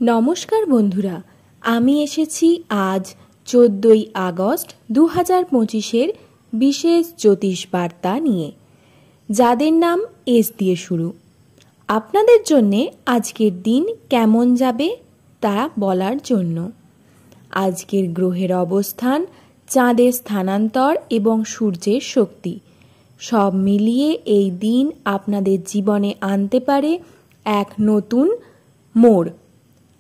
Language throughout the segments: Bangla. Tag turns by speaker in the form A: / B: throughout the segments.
A: নমস্কার বন্ধুরা, আমি এসেছি আজ 14ই আগস্ট 2025-এর বিশেষ জ্যোতিষ বার্তা নিয়ে, যাদের নাম এস দিয়ে শুরু। আপনাদের জন্যে আজকের দিন কেমন যাবে তা বলার জন্য। আজকের গ্রহের অবস্থান, চাঁদের স্থানান্তর এবং সূর্যের শক্তি সব মিলিয়ে এই দিন আপনাদের জীবনে আনতে পারে এক নতুন মোড়।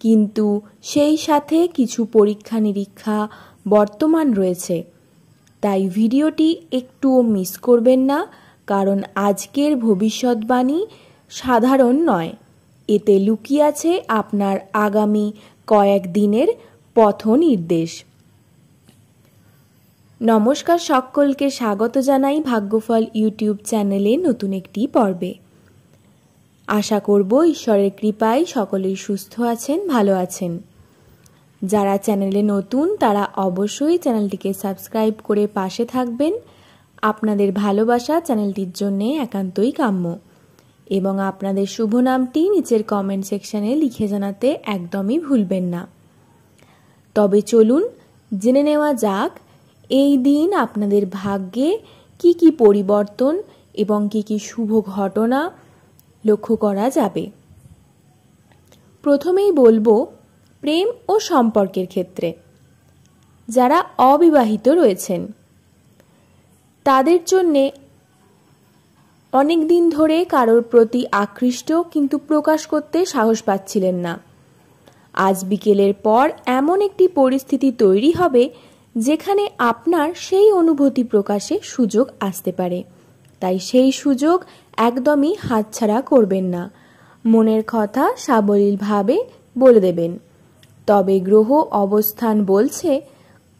A: কিন্তু সেই সাথে কিছু পরীক্ষা নিরীক্ষা বর্তমান রয়েছে, তাই ভিডিওটি একটুও মিস করবেন না, কারণ আজকের ভবিষ্যৎবাণী সাধারণ নয়। এতে লুকিয়ে আছে আপনার আগামী কয়েক দিনের পথ নির্দেশ। নমস্কার, সকলকে স্বাগত জানাই ভাগ্যফল ইউটিউব চ্যানেলে নতুন একটি পর্বে। আশা করব ঈশ্বরের কৃপায় সকলেই সুস্থ আছেন, ভালো আছেন। যারা চ্যানেলে নতুন তারা অবশ্যই চ্যানেলটিকে সাবস্ক্রাইব করে পাশে থাকবেন। আপনাদের ভালোবাসা চ্যানেলটির জন্য একান্তই কাম্য, এবং আপনাদের শুভ নামটি নিচের কমেন্ট সেকশনে লিখে জানাতে একদমই ভুলবেন না। তবে চলুন জেনে নেওয়া যাক এই দিন আপনাদের ভাগ্যে কি কি পরিবর্তন এবং কি কি শুভ ঘটনা লক্ষ্য করা যাবে। প্রথমেই বলবো প্রেম ও সম্পর্কের ক্ষেত্রে যারা অবিবাহিত রয়েছেন তাদের জন্যে অনেক দিন ধরে কারোর প্রতি আকৃষ্ট কিন্তু প্রকাশ করতে সাহস পাচ্ছিলেন না। আজ বিকেলের পর এমন একটি পরিস্থিতি তৈরি হবে যেখানে আপনার সেই অনুভূতি প্রকাশে সুযোগ আসতে পারে, তাই সেই সুযোগ একদমই হাতছাড়া করবেন না। মনের কথা সাবলীলভাবে বলে দেবেন। তবে গ্রহ অবস্থান বলছে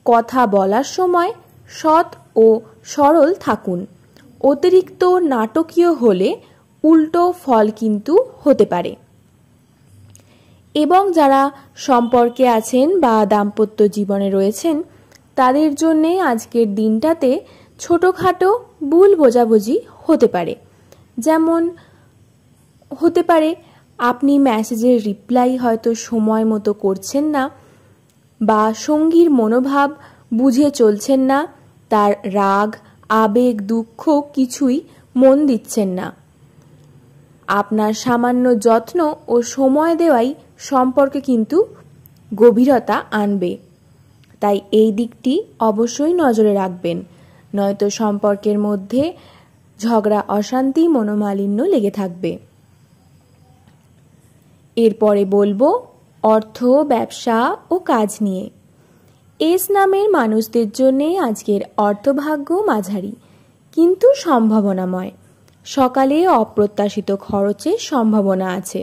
A: কথা বলার সময় সৎ ও সরল থাকুন। অতিরিক্ত নাটকীয় হলে উল্টো ফল কিন্তু হতে পারে। এবং যারা সম্পর্কে আছেন বা দাম্পত্য জীবনে রয়েছেন তাদের জন্যে আজকের দিনটাতে ছোটোখাটো ভুল বোঝাবুঝি হতে পারে। যেমন হতে পারে আপনি মেসেজের রিপ্লাই হয়তো সময় মতো করছেন না, বা সঙ্গীর মনোভাব বুঝে চলছেন না, তার রাগ আবেগ দুঃখ কিছুই মন দিচ্ছেন না। আপনার সামান্য যত্ন ও সময় দেওয়াই সম্পর্কে কিন্তু গভীরতা আনবে, তাই এই দিকটি অবশ্যই নজরে রাখবেন, নয়তো সম্পর্কের মধ্যে ঝগড়া অশান্তি মনোমালিন্য লেগে থাকবে। এরপরে বলবো অর্থ, ব্যবসা ও কাজ নিয়ে। এস নামের মানুষদের জন্য আজকের অর্থভাগ্য মাঝারি কিন্তু সম্ভাবনাময়। সকালে অপ্রত্যাশিত খরচের সম্ভাবনা আছে।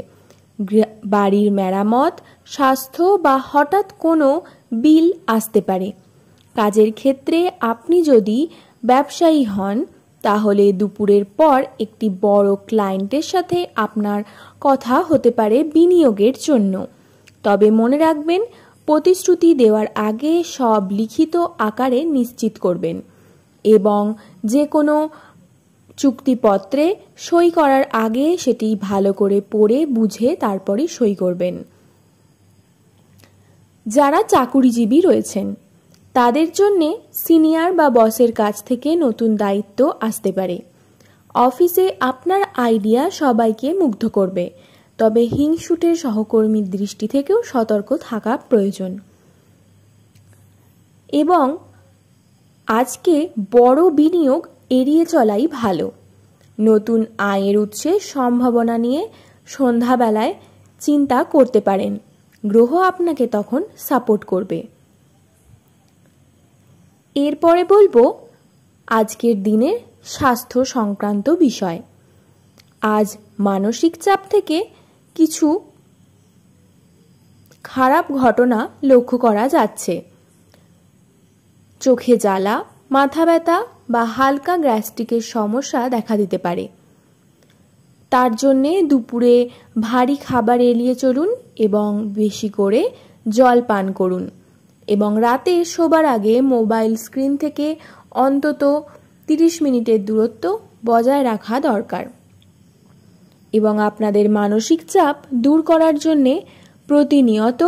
A: বাড়ির মেরামত, স্বাস্থ্য বা হঠাৎ কোনো বিল আসতে পারে। কাজের ক্ষেত্রে আপনি যদি ব্যবসায়ী হন তাহলে দুপুরের পর একটি বড় ক্লায়েন্টের সাথে আপনার কথা হতে পারে বিনিয়োগের জন্য। তবে মনে রাখবেন, প্রতিশ্রুতি দেওয়ার আগে সব লিখিত আকারে নিশ্চিত করবেন, এবং যে কোনো চুক্তিপত্রে সই করার আগে সেটি ভালো করে পড়ে বুঝে তারপরে সই করবেন। যারা চাকুরিজীবী রয়েছেন তাদের জন্যে সিনিয়র বা বসের কাছ থেকে নতুন দায়িত্ব আসতে পারে। অফিসে আপনার আইডিয়া সবাইকে মুগ্ধ করবে, তবে হিংসুটের সহকর্মীর দৃষ্টি থেকেও সতর্ক থাকা প্রয়োজন। এবং আজকে বড় বিনিয়োগ এড়িয়ে চলাই ভালো। নতুন আয়ের উৎসের সম্ভাবনা নিয়ে সন্ধ্যাবেলায় চিন্তা করতে পারেন, গ্রহ আপনাকে তখন সাপোর্ট করবে। এরপরে বলবো আজকের দিনের স্বাস্থ্য সংক্রান্ত বিষয়। আজ মানসিক চাপ থেকে কিছু খারাপ ঘটনা লক্ষ্য করা যাচ্ছে। চোখে জ্বালা, মাথা ব্যথা বা হালকা গ্যাস্ট্রিকের সমস্যা দেখা দিতে পারে। তার জন্যে দুপুরে ভারী খাবার এড়িয়ে চলুন এবং বেশি করে জল পান করুন, এবং রাতে শোবার আগে মোবাইল স্ক্রিন থেকে অন্তত 30 মিনিটের দূরত্ব বজায় রাখা দরকার। এবং আপনাদের মানসিক চাপ দূর করার জন্যে প্রতিনিয়ত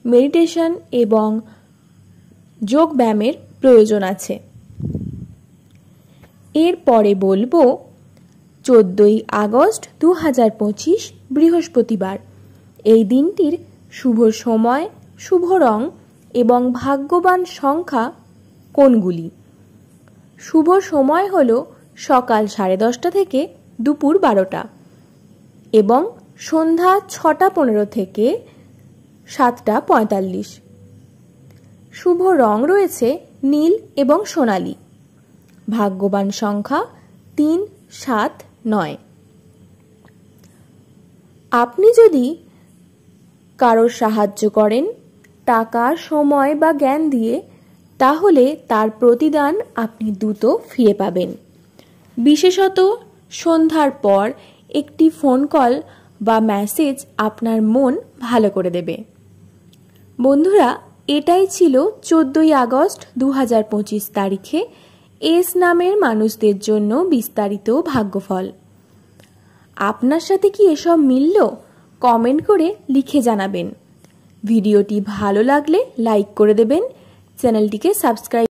A: মেডিটেশন এবং যোগব্যায়ামের প্রয়োজন আছে। এরপরে বলবো 14ই আগস্ট 2025 বৃহস্পতিবার। এই দিনটির শুভ সময়, শুভ রং এবং ভাগ্যবান সংখ্যা কোনগুলি? শুভ সময় হলো সকাল 10:30 থেকে দুপুর 12টা এবং সন্ধ্যা 6:15 থেকে 7:45। শুভ রং রয়েছে নীল এবং সোনালী। ভাগ্যবান সংখ্যা 3, 7, 9। আপনি যদি কারোর সাহায্য করেন টাকা, সময় বা জ্ঞান দিয়ে, তাহলে তার প্রতিদান আপনি দ্রুত ফিরে পাবেন। বিশেষত সন্ধ্যার পর একটি ফোন কল বা মেসেজ আপনার মন ভালো করে দেবে। বন্ধুরা, এটাই ছিল 14ই আগস্ট 2025 তারিখে এস নামের মানুষদের জন্য বিস্তারিত ভাগ্যফল। আপনার সাথে কি এসব মিলল? কমেন্ট করে লিখে জানাবেন। ভিডিওটি ভালো লাগলে লাইক করে দেবেন, চ্যানেলটিকে সাবস্ক্রাইব